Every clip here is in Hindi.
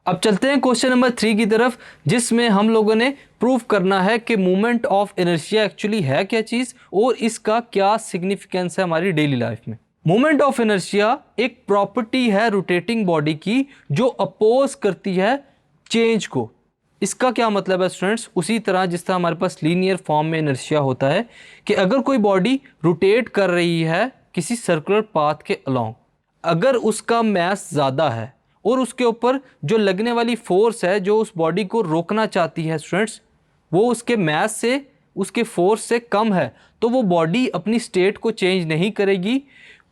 अब चलते हैं क्वेश्चन नंबर 3 की तरफ, जिसमें हम लोगों ने प्रूव करना है कि मोमेंट ऑफ इनर्शिया एक्चुअली है क्या चीज़ और इसका क्या सिग्निफिकेंस है हमारी डेली लाइफ में। मोमेंट ऑफ इनर्शिया एक प्रॉपर्टी है रोटेटिंग बॉडी की जो अपोज करती है चेंज को। इसका क्या मतलब है स्टूडेंट्स, उसी तरह जिस तरह हमारे पास लीनियर फॉर्म में इनर्शिया होता है कि अगर कोई बॉडी रोटेट कर रही है किसी सर्कुलर पाथ के अलोंग, अगर उसका मास ज़्यादा है और उसके ऊपर जो लगने वाली फोर्स है जो उस बॉडी को रोकना चाहती है स्टूडेंट्स, वो उसके मास से उसके फोर्स से कम है, तो वो बॉडी अपनी स्टेट को चेंज नहीं करेगी।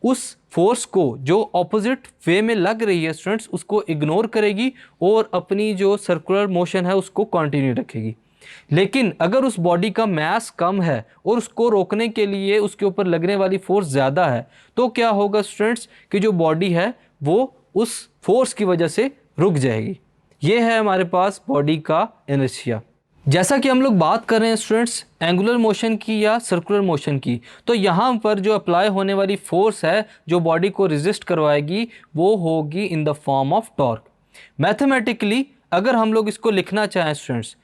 उस फोर्स को जो ऑपोजिट वे में लग रही है स्टूडेंट्स उसको इग्नोर करेगी और अपनी जो सर्कुलर मोशन है उसको कंटिन्यू रखेगी। लेकिन अगर उस बॉडी का मास कम है और उसको रोकने के लिए उसके ऊपर लगने वाली फोर्स ज़्यादा है, तो क्या होगा स्टूडेंट्स कि जो बॉडी है वो उस फोर्स की वजह से रुक जाएगी। ये है हमारे पास बॉडी का इनर्शिया। जैसा कि हम लोग बात कर रहे हैं स्टूडेंट्स एंगुलर मोशन की या सर्कुलर मोशन की, तो यहाँ पर जो अप्लाई होने वाली फोर्स है जो बॉडी को रेजिस्ट करवाएगी वो होगी in the form of torque. Mathematically अगर हम लोग इसको लिखना चाहें स्टूडेंट्स,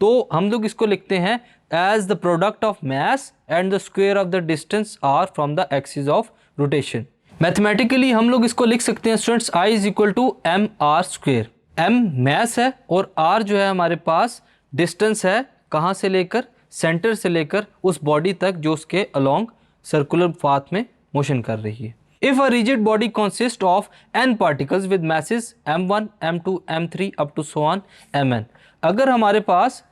तो हम लोग इसको लिखते हैं as the product of mass and the square of the distance R from the axis of rotation. Mathematically हम लोग इसको लिख सकते हैं students I is equal to M R square. M mass है और आर जो है हमारे पास डिस्टेंस है, कहाँ से लेकर, सेंटर से लेकर उस बॉडी तक जो उसके अलोंग सर्कुलर पाथ में मोशन कर रही है। If a rigid body consist of n particles with masses m1 m2 m3 up to so on mn, अगर हमारे पास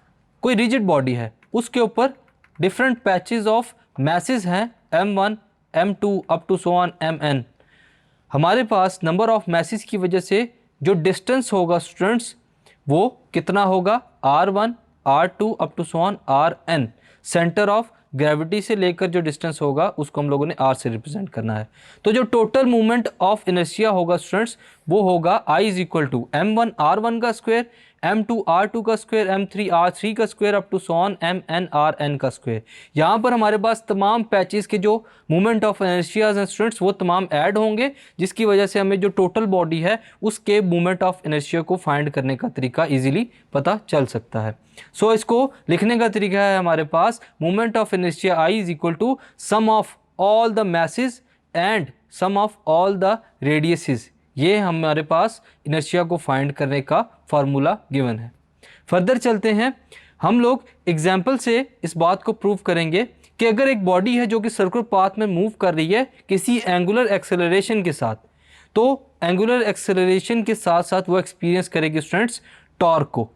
कोई रिजिड बॉडी है उसके ऊपर डिफरेंट पैचेस ऑफ मैसेज हैं m1 m2 up to so on mn, हमारे पास नंबर ऑफ मैसेज की वजह से जो डिस्टेंस होगा स्टूडेंट्स वो कितना होगा r1 r2 up to so on rn। Centre of gravity से लेकर जो डिस्टेंस होगा उसको हम लोगों ने r से रिप्रेजेंट करना है। तो जो टोटल मूवमेंट ऑफ इनर्शिया होगा स्टूडेंट्स वो होगा I is equal to m1 r1 का स्क्वायर, m2 r2 का स्क्वायर, m3 r3 का square up to so on mn rn का स्क्वायर। यहाँ पर हमारे पास तमाम पैचेस के जो मूवमेंट ऑफ इनर्शियाज हैं स्टूडेंट्स वो तमाम ऐड होंगे, जिसकी वजह से हमें जो टोटल बॉडी है उसके मूवमेंट ऑफ इनर्शिया को फाइंड करने का तरीका ईजिली पता चल सकता है। सो इसको लिखने का तरीका है हमारे पास movement of inertia I is equal to sum of all the masses and sum of all the radiuses. ये हमारे पास इनर्शिया को फाइंड करने का फार्मूला गिवन है। फर्दर चलते हैं, हम लोग एग्जाम्पल से इस बात को प्रूव करेंगे कि अगर एक बॉडी है जो कि सर्कुलर पाथ में मूव कर रही है किसी एंगुलर एक्सेलरेशन के साथ, तो एंगुलर एक्सेलरेशन के साथ साथ वो एक्सपीरियंस करेगी स्टूडेंट्स टॉर्क को।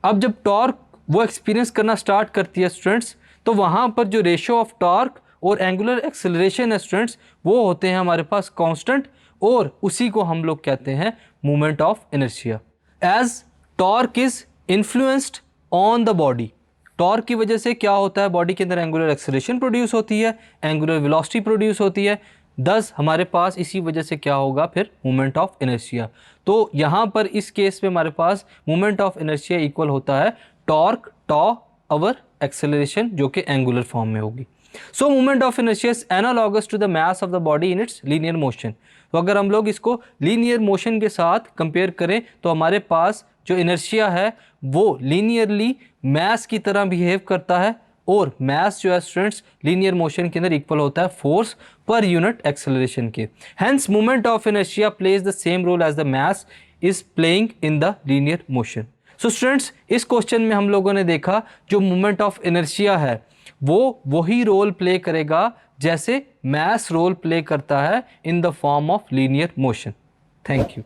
अब जब टॉर्क वो एक्सपीरियंस करना स्टार्ट करती है स्टूडेंट्स, तो वहाँ पर जो रेशो ऑफ टॉर्क और एंगुलर एक्सेलरेशन है स्टूडेंट्स वो होते हैं हमारे पास कांस्टेंट, और उसी को हम लोग कहते हैं movement of inertia. As torque is influenced on the body, torque की वजह से क्या होता है बॉडी के अंदर एंगुलर एक्सेलरेशन प्रोड्यूस होती है, एंगुलर वेलोसिटी प्रोड्यूस होती है, दस हमारे पास इसी वजह से क्या होगा फिर मूवमेंट ऑफ इनर्शिया। तो यहाँ पर इस केस में हमारे पास मूवमेंट ऑफ इनर्शिया इक्वल होता है टॉर्क टॉ अवर एक्सेलरेशन जो कि एंगुलर फॉर्म में होगी। So movement of inertia is analogous to the mass of the body in its linear motion. तो अगर हम लोग इसको लीनियर मोशन के साथ कंपेयर करें तो हमारे पास जो इनर्शिया है वो लीनियरली मास की तरह बिहेव करता है, और मास जो है स्टूडेंट्स लीनियर मोशन के अंदर इक्वल होता है फोर्स पर यूनिट एक्सेलरेशन के। Hence movement of inertia plays the same role as the mass is playing in the linear motion. So students इस क्वेश्चन में हम लोगों ने देखा जो मूवमेंट ऑफ इनर्शिया है वो वही रोल प्ले करेगा जैसे मास रोल प्ले करता है in the form of linear motion. Thank you.